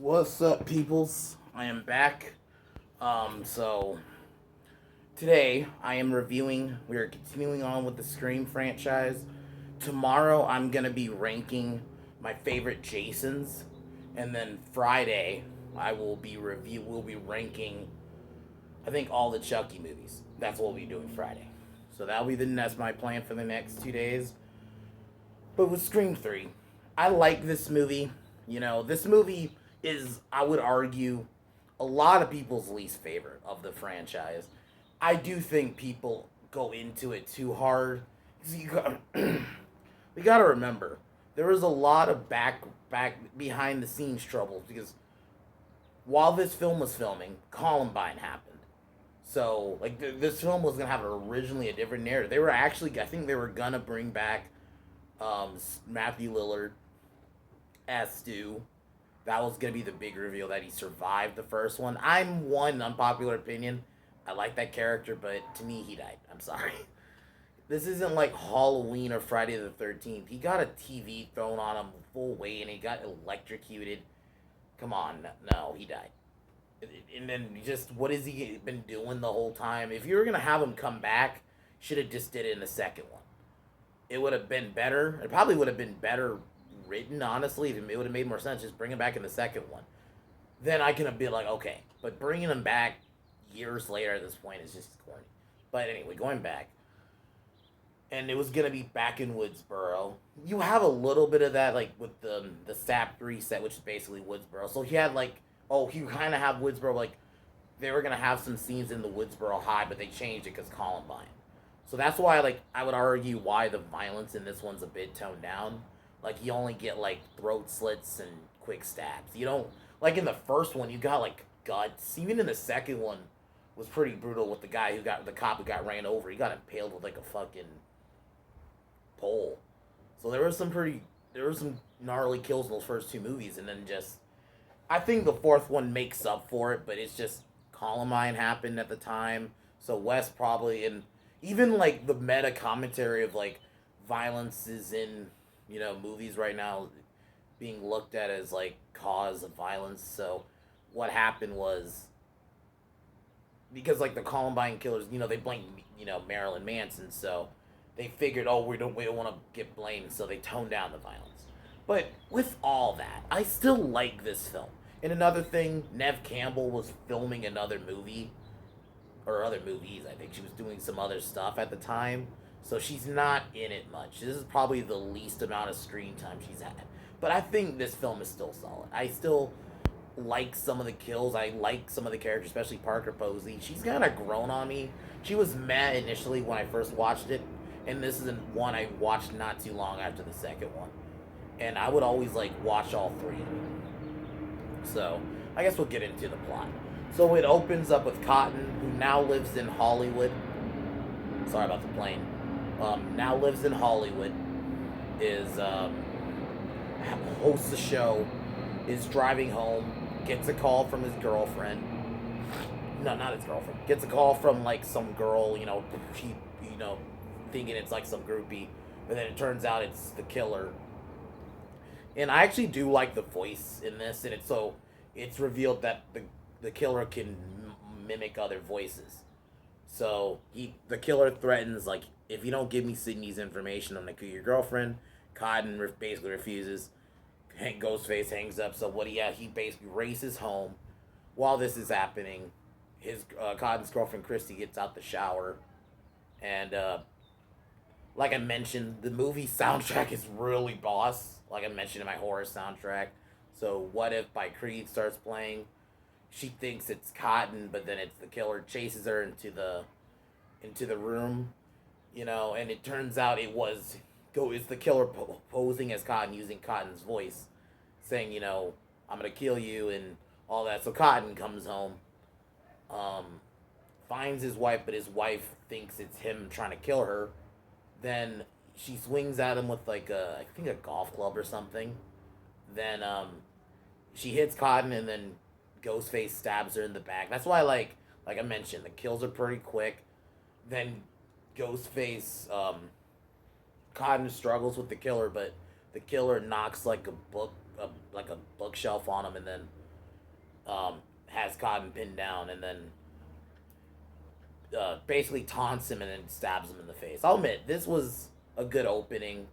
What's up, peoples? I am back. So today I am reviewing. We are continuing on with the Scream franchise. Tomorrow I'm gonna be ranking my favorite Jasons, and then Friday I will be review. We'll be ranking. I think all the Chucky movies. That's what we'll be doing Friday. So that'll be that's my plan for the next 2 days. But with Scream 3, I like this movie. This movie is, I would argue, a lot of people's least favorite of the franchise. I do think people go into it too hard. We gotta remember, there was a lot of back behind the scenes troubles because while this film was filming, Columbine happened. So, like, this film was gonna have originally a different narrative. They were actually, I think, they were gonna bring back Matthew Lillard as Stu. That was gonna be the big reveal that he survived the first one. I'm one unpopular opinion. I like that character, but to me, he died. I'm sorry. This isn't like Halloween or Friday the 13th. He got a TV thrown on him full weight and he got electrocuted. Come on, no, he died. And then just what has he been doing the whole time? If you were gonna have him come back, should have just did it in the second one. It would have been better. It probably would have been better written, honestly. It would have made more sense just bring him back in the second one. Then I can be like, okay. But bringing him back years later at this point is just corny. But anyway, going back. And it was going to be back in Woodsboro. You have a little bit of that, like, with the SAP 3 set, which is basically Woodsboro. So he had, like, you kind of have Woodsboro, like, they were going to have some scenes in the Woodsboro High, but they changed it because Columbine. So that's why, like, I would argue why the violence in this one's a bit toned down. Like, you only get, like, throat slits and quick stabs. You don't, like, in the first one, you got, like, guts. Even in the second one was pretty brutal with the cop who got ran over. He got impaled with, like, a fucking pole. So there were some gnarly kills in those first two movies, and then just, I think the fourth one makes up for it, but it's just Columbine happened at the time, so Wes probably, and even like the meta commentary of like violence is in movies right now being looked at as like cause of violence. So what happened was because like the Columbine killers, they blamed Marilyn Manson, so they figured, oh, we don't want to get blamed, so they toned down the violence. But with all that, I still like this film. And another thing, Nev Campbell was filming another movie, or other movies. I think she was doing some other stuff at the time, so she's not in it much. This is probably the least amount of screen time she's had. But I think this film is still solid. I still like some of the kills. I like some of the characters, especially Parker Posey. She's kind of grown on me. She was mad initially when I first watched it, and this is one I watched not too long after the second one. And I would always like watch all three of them. So I guess we'll get into the plot. So it opens up with Cotton, who now lives in Hollywood. Sorry about the plane. Now lives in Hollywood. Is hosts the show. Is driving home. Gets a call from his girlfriend. No, not his girlfriend. Gets a call from like some girl. She thinking it's like some groupie, but then it turns out it's the killer. And I actually do like the voice in this, and it's revealed that the killer can mimic other voices. So the killer threatens, like, if you don't give me Sydney's information, I'm gonna kill your girlfriend. Cotton basically refuses. Ghostface hangs up. So he basically races home. While this is happening, his Cotton's girlfriend Christy gets out the shower, and like I mentioned, the movie soundtrack is really boss. Like I mentioned in my horror soundtrack. So What If by Creed starts playing. She thinks it's Cotton, but then it's the killer chases her into the room, and it turns out it's the killer posing as Cotton using Cotton's voice, saying, I'm gonna kill you and all that. So Cotton comes home, um, finds his wife, but his wife thinks it's him trying to kill her. Then she swings at him with like I think a golf club or something. Then she hits Cotton, and then Ghostface stabs her in the back. That's why like I mentioned, the kills are pretty quick. Then Ghostface Cotton struggles with the killer, but the killer knocks like a bookshelf on him, and then has Cotton pinned down, and then basically taunts him and then stabs him in the face. I'll admit this was a good opening.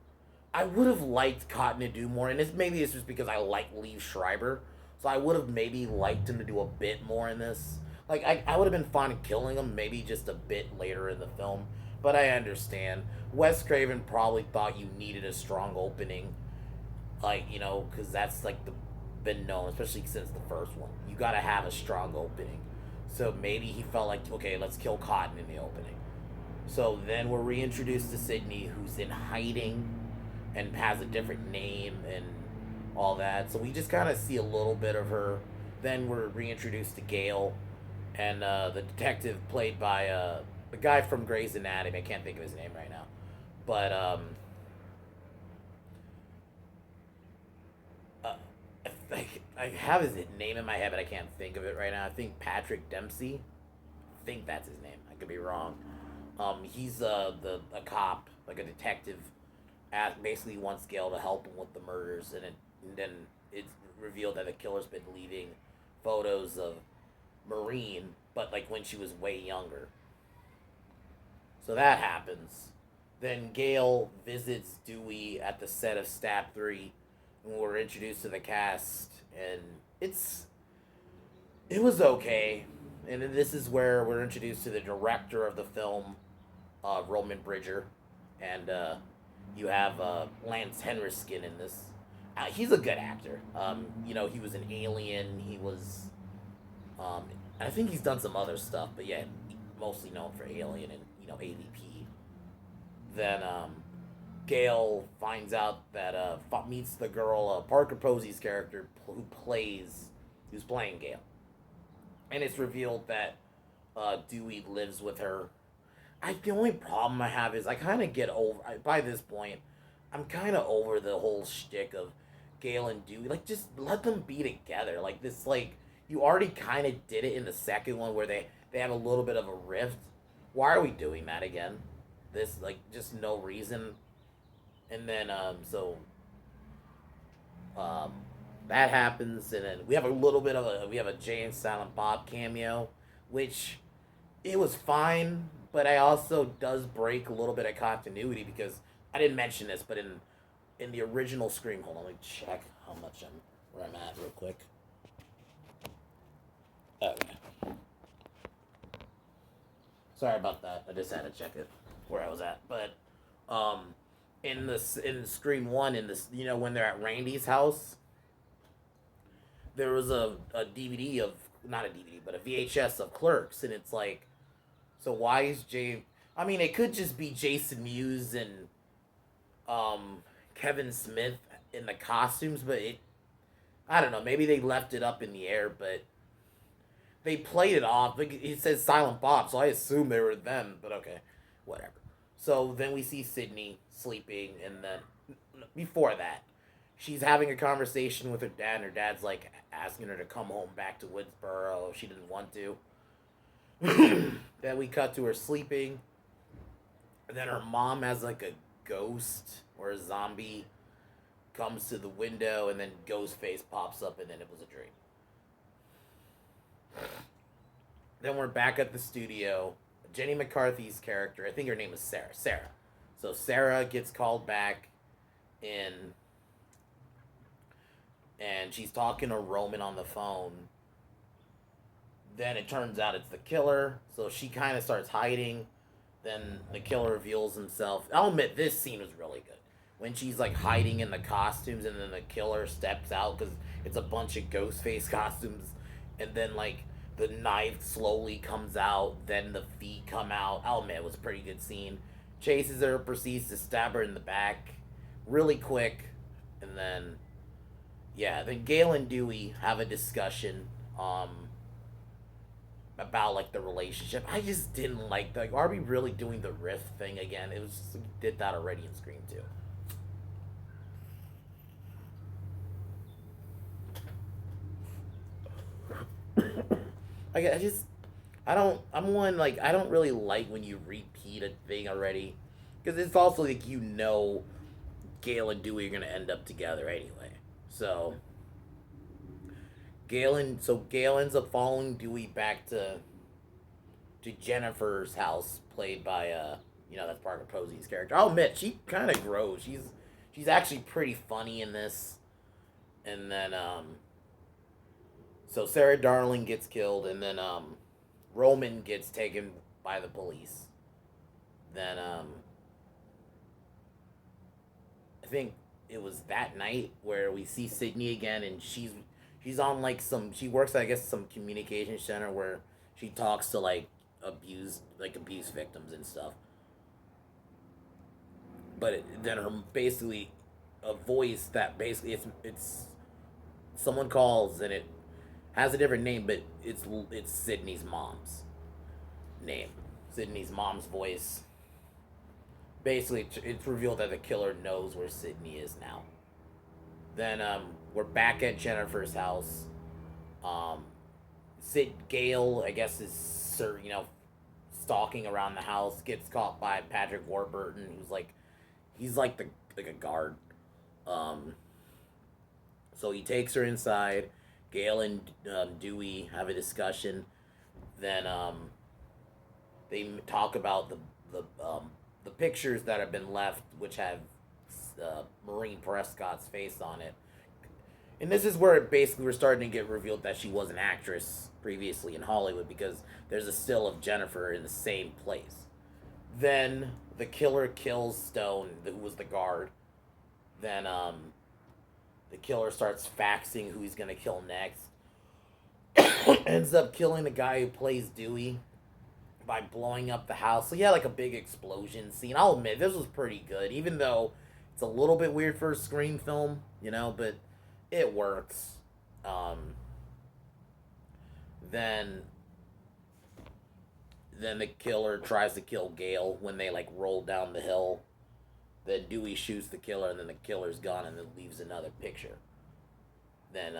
I would have liked Cotton to do more, and maybe it's just because I like Liev Schreiber, so I would have maybe liked him to do a bit more in this. Like I would have been fine killing him maybe just a bit later in the film, but I understand. Wes Craven probably thought you needed a strong opening, like because that's like the been known, especially since the first one. You got to have a strong opening. So maybe he felt like, okay, let's kill Cotton in the opening. So then we're reintroduced to Sydney, who's in hiding and has a different name and all that. So we just kind of see a little bit of her. Then we're reintroduced to Gale and the detective played by the guy from Grey's Anatomy. I can't think of his name right now. But uh, I have his name in my head, but I can't think of it right now. I think Patrick Dempsey. I think that's his name. I could be wrong. He's a cop, like a detective, basically wants Gale to help him with the murders, and then it's revealed that the killer's been leaving photos of Maureen, but like when she was way younger. So that happens. Then Gale visits Dewey at the set of Stab 3, and we're introduced to the cast, and it was okay. And then this is where we're introduced to the director of the film, Roman Bridger, and you have Lance Henriksen in this. He's a good actor. He was an Alien. He was, I think he's done some other stuff, but yeah, mostly known for Alien and AVP. Then Gale finds out that meets the girl, Parker Posey's character, who's playing Gale, and it's revealed that Dewey lives with her. The only problem I have is I kind of get over by this point. I'm kind of over the whole shtick of Gale and Dewey. Like, just let them be together. Like this, like you already kind of did it in the second one where they have a little bit of a rift. Why are we doing that again? This like just no reason. And then um that happens, and then we have a little bit of a Jay and Silent Bob cameo, which it was fine, but I also does break a little bit of continuity because I didn't mention this, but in the original Scream, hold on, let me check how much where I'm at real quick. Okay, sorry about that. I just had to check it where I was at, but um, in Scream 1, in this when they're at Randy's house, there was a DVD of not a DVD but a VHS of Clerks, and it's like, so why is Jay? I mean, it could just be Jason Mewes and Kevin Smith in the costumes, but I don't know. Maybe they left it up in the air, but they played it off. Like, it says Silent Bob, so I assume they were them. But okay, whatever. So then we see Sydney sleeping, and then before that, she's having a conversation with her dad. And her dad's like asking her to come home back to Woodsboro if she didn't want to. Then we cut to her sleeping, and then her mom has like a ghost or a zombie comes to the window, and then Ghostface pops up, and then it was a dream. Then we're back at the studio. Jenny McCarthy's character, I think her name is Sarah. Sarah. So Sarah gets called back in, and she's talking to Roman on the phone. Then it turns out it's the killer, so she kind of starts hiding. Then the killer reveals himself. I'll admit, this scene was really good. When she's like hiding in the costumes, and then the killer steps out because it's a bunch of Ghostface costumes, and then like the knife slowly comes out, then the feet come out. I'll admit, it was a pretty good scene. Chases her, proceeds to stab her in the back really quick, and then yeah, then Gale and Dewey have a discussion about like the relationship. I just didn't like, are we really doing the riff thing again? It was just, we did that already in Scream 2. I just, I'm one, like, I don't really like when you repeat a thing already. Because it's also like, Gale and Dewey are going to end up together anyway. So, Gale ends up following Dewey back to Jennifer's house, played by that's Parker Posey's character. I'll admit she kind of grows. She's actually pretty funny in this. And then so Sarah Darling gets killed, and then Roman gets taken by the police. Then I think it was that night where we see Sydney again, and she's on like she works at, I guess, some communication center where she talks to abuse victims and stuff. But then her basically a voice that basically it's someone calls, and it has a different name, but it's Sydney's mom's name. Sydney's mom's voice. Basically, it's revealed that the killer knows where Sydney is now. Then we're back at Jennifer's house. Sid Gale, I guess, is stalking around the house. Gets caught by Patrick Warburton, he's like a guard. So he takes her inside. Gale and Dewey have a discussion. Then they talk about the pictures that have been left, which have Maureen Prescott's face on it. And this is where we're starting to get revealed that she was an actress previously in Hollywood, because there's a still of Jennifer in the same place. Then the killer kills Stone, who was the guard. Then the killer starts faxing who he's gonna kill next. Ends up killing the guy who plays Dewey by blowing up the house. So yeah, like a big explosion scene. I'll admit this was pretty good, even though it's a little bit weird for a Scream film, but it works. Then the killer tries to kill Gale when they roll down the hill. Then Dewey shoots the killer, and then the killer's gone, and then leaves another picture. Then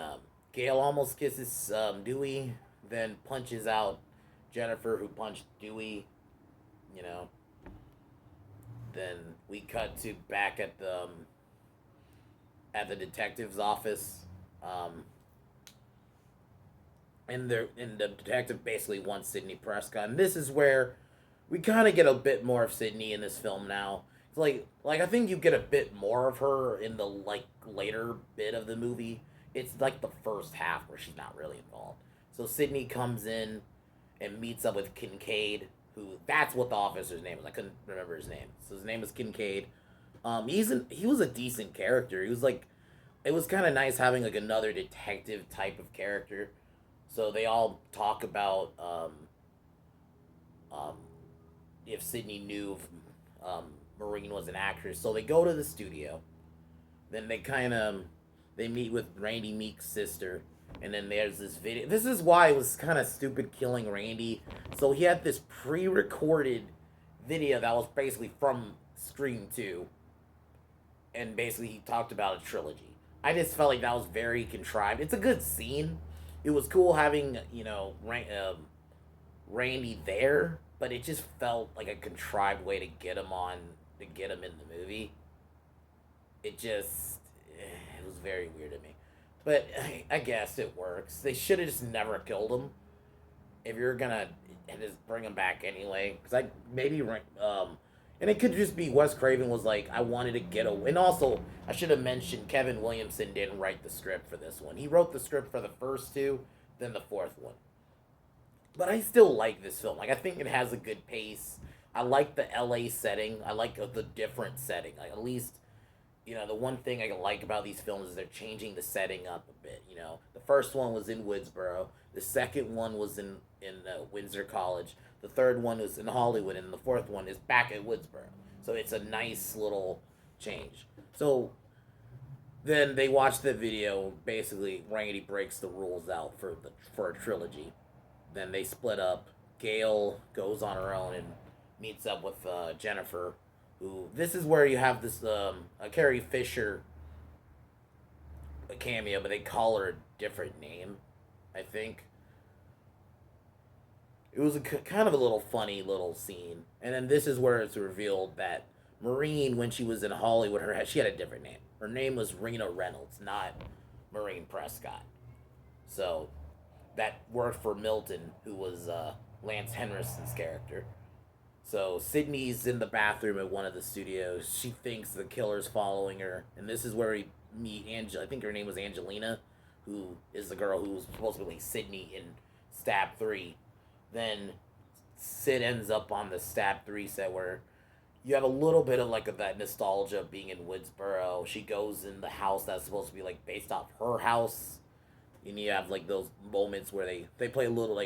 Gale almost kisses Dewey, then punches out Jennifer, who punched Dewey. Then we cut to back at the detective's office. And the detective basically wants Sidney Prescott, and this is where we kind of get a bit more of Sidney in this film now. It's like I think you get a bit more of her in the later bit of the movie. It's like the first half where she's not really involved. So Sidney comes in and meets up with Kincaid, that's what the officer's name is. I couldn't remember his name. So his name is Kincaid. He was a decent character. It was kind of nice having another detective type of character. So they all talk about if Sydney knew if Maureen was an actress. So they go to the studio. Then they meet with Randy Meek's sister. And then there's this video. This is why it was kind of stupid killing Randy. So he had this pre-recorded video that was basically from Scream 2. And basically he talked about a trilogy. I just felt like that was very contrived. It's a good scene. It was cool having, Randy there. But it just felt like a contrived way to get him in the movie. It was very weird to me. But I guess it works. They should have just never killed him. If you're gonna just bring him back anyway, because and it could just be Wes Craven was like, I wanted to get away. And also, I should have mentioned Kevin Williamson didn't write the script for this one. He wrote the script for the first two, then the fourth one. But I still like this film. I think it has a good pace. I like the LA setting. I like the different setting. At least. The one thing I like about these films is they're changing the setting up a bit. The first one was in Woodsboro. The second one was in Windsor College. The third one was in Hollywood. And the fourth one is back at Woodsboro. So it's a nice little change. So then they watch the video. Basically, Randy breaks the rules out for a trilogy. Then they split up. Gale goes on her own and meets up with Jennifer. This is where you have this a Carrie Fisher cameo, but they call her a different name, I think. It was kind of a little funny little scene. And then this is where it's revealed that Maureen, when she was in Hollywood, she had a different name. Her name was Rena Reynolds, not Maureen Prescott. So that worked for Milton, who was Lance Henriksen's character. So Sydney's in the bathroom at one of the studios. She thinks the killer's following her, and this is where we meet Angel. I think her name was Angelina, who is the girl who was supposed to be Sydney in Stab 3. Then Sid ends up on the Stab 3 set where you have a little bit of that nostalgia of being in Woodsboro. She goes in the house that's supposed to be based off her house, and you have those moments where they play a little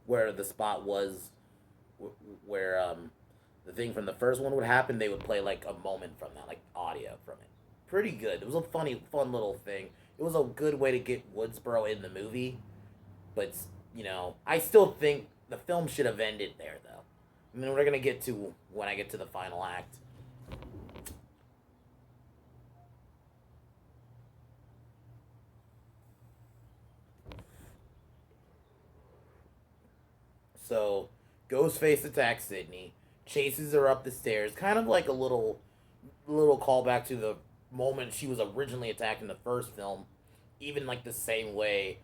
where the spot was where the thing from the first one would happen. They would play a moment from that, audio from it. Pretty good. It was a fun little thing. It was a good way to get Woodsboro in the movie, but I still think the film should have ended there, though. I mean, we're gonna get to when I get to the final act. So, Ghostface attacks Sydney, chases her up the stairs, kind of like a little callback to the moment she was originally attacked in the first film, even the same way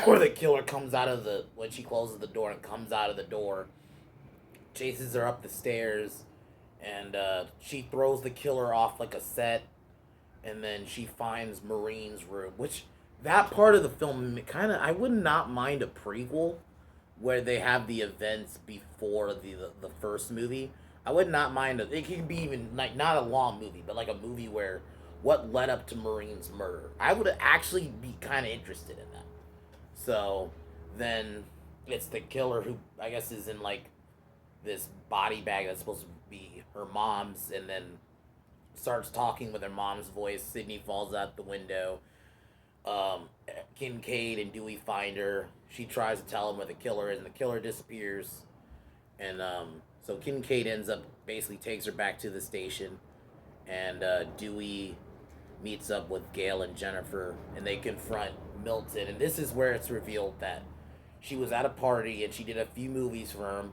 where the killer comes out of the when she closes the door and comes out of the door, chases her up the stairs, and she throws the killer off like a set, and then she finds Marine's room, which that part of the film kind of I would not mind a prequel where they have the events before the first movie. I would not mind it. It could be even not a long movie, but a movie where what led up to Marine's murder. I would actually be kind of interested in that. So then it's the killer who I guess is in this body bag that's supposed to be her mom's, and then starts talking with her mom's voice. Sydney falls out the window. Um, Kincaid and Dewey find her. She tries to tell him where the killer is, and the killer disappears. And so Kincaid ends up basically takes her back to the station, and Dewey meets up with Gail and Jennifer, and they confront Milton. And this is where it's revealed that she was at a party and she did a few movies for him,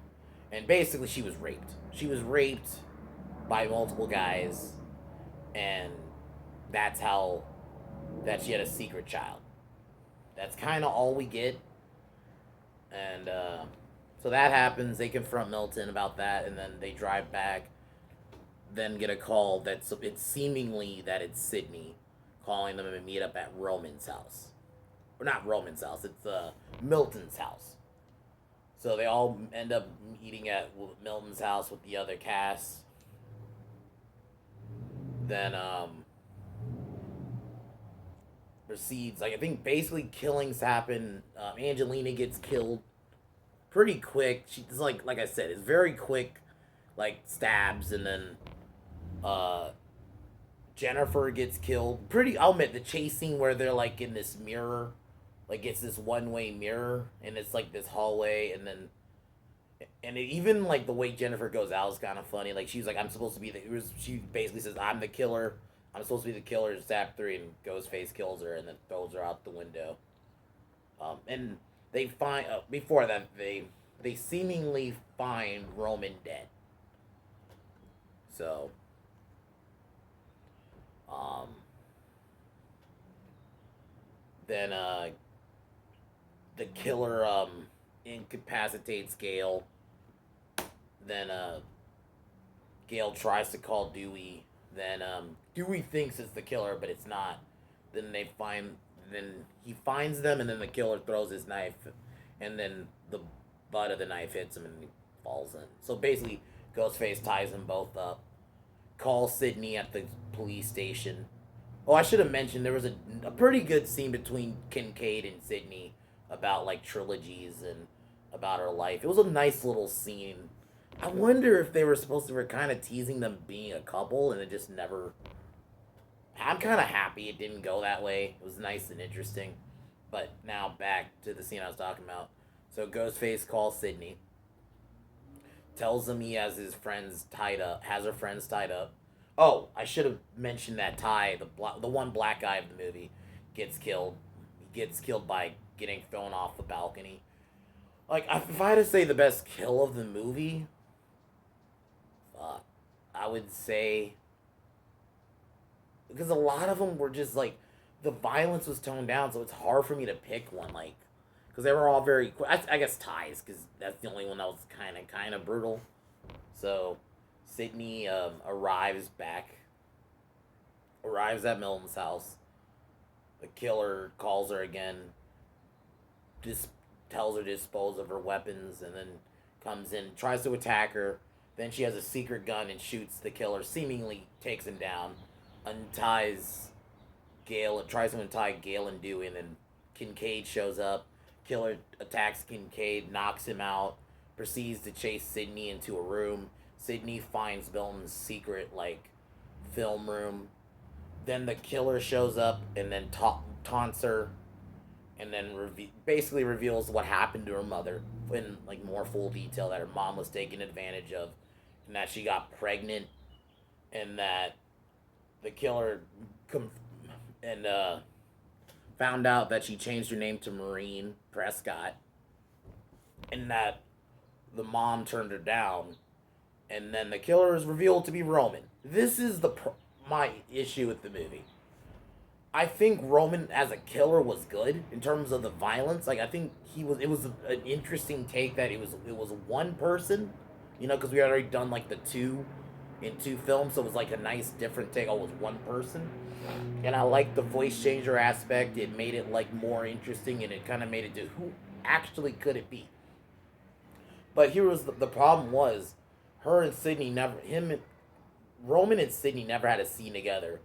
and basically she was raped. She was raped by multiple guys, and that's how that she had a secret child. That's kind of all we get, and so that happens. They confront Milton about that, and then they drive back. Then get a call that's it's seemingly that it's Sydney calling them to meet up at Roman's house, or not Roman's house. It's Milton's house. So they all end up meeting at Milton's house with the other cast. Then proceeds I think basically killings happen. Angelina gets killed pretty quick. She's like I said, it's very quick, stabs, and then uh Jennifer gets killed. Pretty. I'll admit the chase scene where they're in this mirror, it's this one way mirror, and it's this hallway, and then even the way Jennifer goes out is kind of funny. She's I'm supposed to be she basically says I'm the killer. I'm supposed to be the killer in Stab 3, and Ghostface kills her and then throws her out the window. And they find before that they seemingly find Roman dead. So um, then the killer incapacitates Gail. Then Gail tries to call Dewey. Then Dewey thinks it's the killer, but it's not. Then they find. Then he finds them, and then the killer throws his knife, and then the butt of the knife hits him, and he falls in. So basically, Ghostface ties them both up. Calls Sydney at the police station. Oh, I should have mentioned there was a pretty good scene between Kincaid and Sydney about trilogies and about her life. It was a nice little scene. I wonder if they were supposed to were kind of teasing them being a couple, and it just never. I'm kind of happy it didn't go that way. It was nice and interesting. But now back to the scene I was talking about. So Ghostface calls Sydney, tells him he has his friends tied up, has her friends tied up. Oh, I should have mentioned that Ty, the one black guy of the movie, gets killed. He gets killed by getting thrown off the balcony. If I had to say the best kill of the movie, I would say, because a lot of them were just the violence was toned down, so it's hard for me to pick one. Like, because they were all very. I guess ties, because that's the only one that was kind of brutal. So, Sydney arrives at Milton's house. The killer calls her again, just tells her to dispose of her weapons, and then comes in, tries to attack her. Then she has a secret gun and shoots the killer, seemingly takes him down, unties Gale, tries to untie Gale and Dewey, and then Kincaid shows up. Killer attacks Kincaid, knocks him out, proceeds to chase Sydney into a room. Sydney finds Milton's secret, like, film room. Then the killer shows up and then taunts her, and then basically reveals what happened to her mother in, like, more full detail, that her mom was taken advantage of, and that she got pregnant, and that the killer and found out that she changed her name to Maureen Prescott, and that the mom turned her down, and then the killer is revealed to be Roman. This is my issue with the movie. I think Roman as a killer was good in terms of the violence. Like, I think he was. It was an interesting take that it was one person, because we had already done like the two in two films, so it was like a nice different take. Oh, it was one person, and I like the voice changer aspect. It made it like more interesting, and it kind of made it to who actually could it be. But here was the problem was, her and Sydney never Roman and Sydney never had a scene together.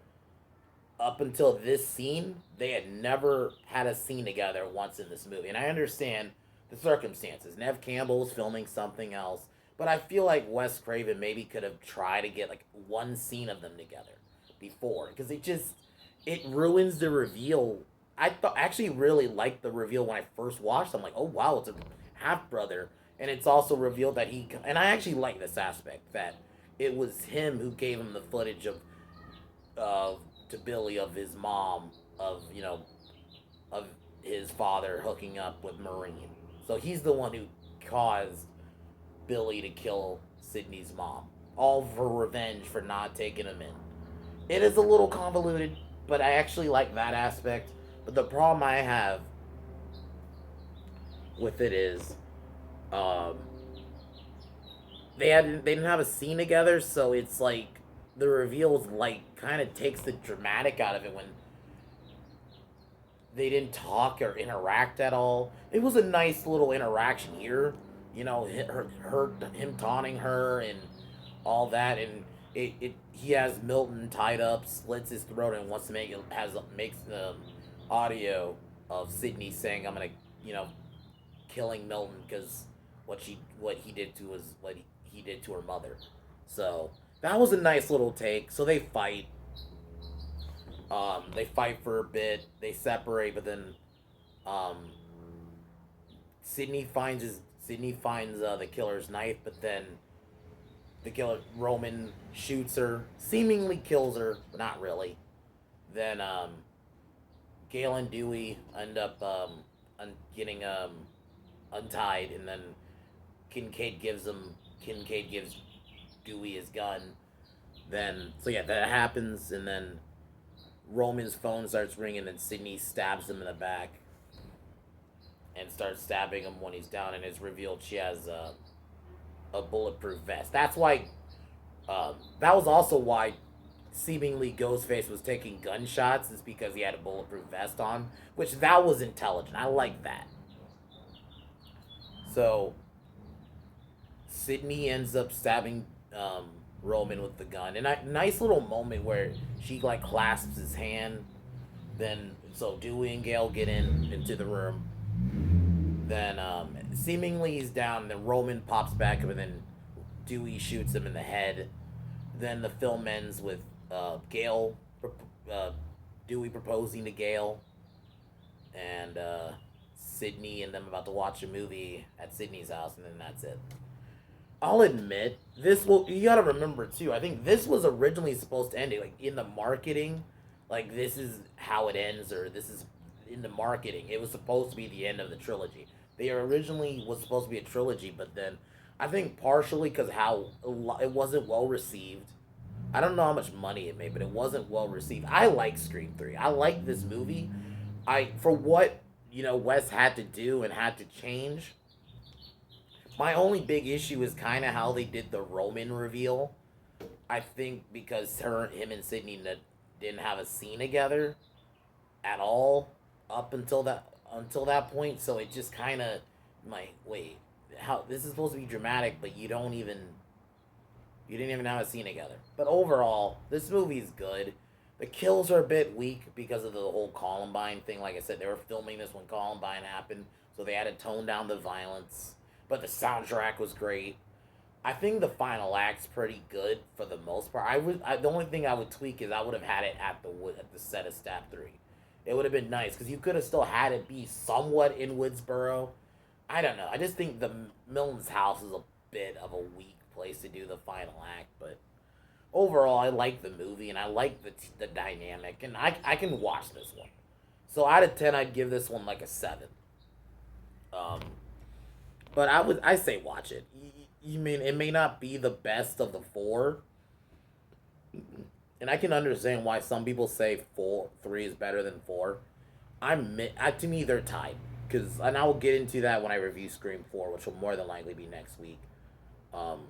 Up until this scene, they had never had a scene together once in this movie. And I understand the circumstances. Nev Campbell was filming something else. But I feel like Wes Craven maybe could have tried to get like one scene of them together before. Because it ruins the reveal. Actually really liked the reveal when I first watched. I'm like, oh wow, it's a half brother. And it's also revealed that and I actually like this aspect, that it was him who gave him the footage of to Billy of his mom, of his father hooking up with Maureen. So he's the one who caused Billy to kill Sydney's mom, all for revenge for not taking him in. It is a little convoluted, but I actually like that aspect. But the problem I have with it is, um, they didn't have a scene together, so it's like the reveals like kind of takes the dramatic out of it when they didn't talk or interact at all. It was a nice little interaction here, him taunting her and all that, and he has Milton tied up, slits his throat, and wants to makes the audio of Sydney saying, "I'm gonna, killing Milton because what he did to her mother." So that was a nice little take. So they fight. They fight for a bit. They separate, but then um, Sydney finds the killer's knife, but then the killer Roman shoots her, seemingly kills her, but not really. Then Gale and Dewey end up getting untied, and then Kincaid gives Dewey his gun. Then so yeah, that happens, and then Roman's phone starts ringing, and Sydney stabs him in the back and starts stabbing him when he's down, and it's revealed she has a bulletproof vest. That's why. That was also why seemingly Ghostface was taking gunshots, is because he had a bulletproof vest on, which that was intelligent. I like that. So Sydney ends up stabbing Roman with the gun, and a nice little moment where she like clasps his hand. Then so Dewey and Gale get into the room. Then seemingly he's down. Then Roman pops back up, and then Dewey shoots him in the head. Then the film ends with Gale, Dewey proposing to Gale, and Sydney and them about to watch a movie at Sydney's house, and then that's it. I'll admit, you gotta remember too, I think this was originally supposed to end it, like, in the marketing, like, this is how it ends, or this is, in the marketing, it was supposed to be the end of the trilogy. They originally was supposed to be a trilogy, but then, I think partially because how it wasn't well received, I don't know how much money it made, but it wasn't well received. I like Scream 3. I like this movie. I for what, Wes had to do and had to change. My only big issue is kind of how they did the Roman reveal. I think because him and Sydney didn't have a scene together at all up until that point, so it just kind of like, wait, how this is supposed to be dramatic, but you didn't even have a scene together. But overall, this movie is good. The kills are a bit weak because of the whole Columbine thing. Like I said, they were filming this when Columbine happened, so they had to tone down the violence. But the soundtrack was great. I think the final act's pretty good for the most part. The only thing I would tweak is I would have had it at the set of Stab 3. It would have been nice because you could have still had it be somewhat in Woodsboro. I don't know. I just think the Milton's house is a bit of a weak place to do the final act, but overall, I like the movie and I like the dynamic, and I can watch this one. So out of 10, I'd give this one like a 7. Um, but I say watch it. You mean it may not be the best of the four, and I can understand why some people say 3 is better than 4. To me they're tied because, and I will get into that when I review Scream 4, which will more than likely be next week. Um,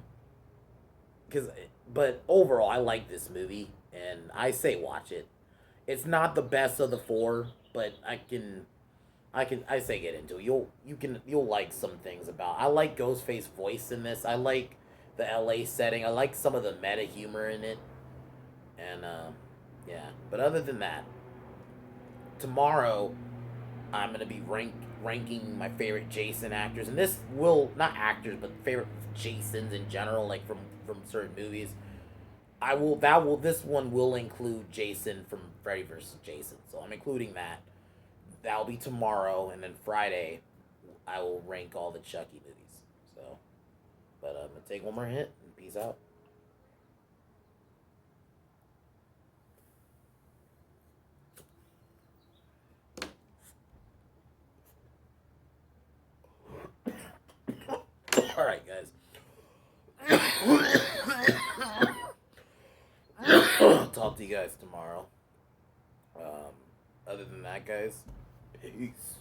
because but overall, I like this movie, and I say watch it. It's not the best of the four, but I say get into it. You'll like some things about. I like Ghostface's voice in this. I like the L.A. setting. I like some of the meta humor in it, and yeah. But other than that, tomorrow I'm gonna be ranking my favorite Jason actors, and this will not actors, but favorite Jasons in general, like from certain movies. I will that will This one will include Jason from Freddy vs. Jason, so I'm including that. That'll be tomorrow, and then Friday, I will rank all the Chucky movies. So, but I'm gonna take one more hit and peace out. All right, guys. Talk to you guys tomorrow. Um, Other than that, guys, peace.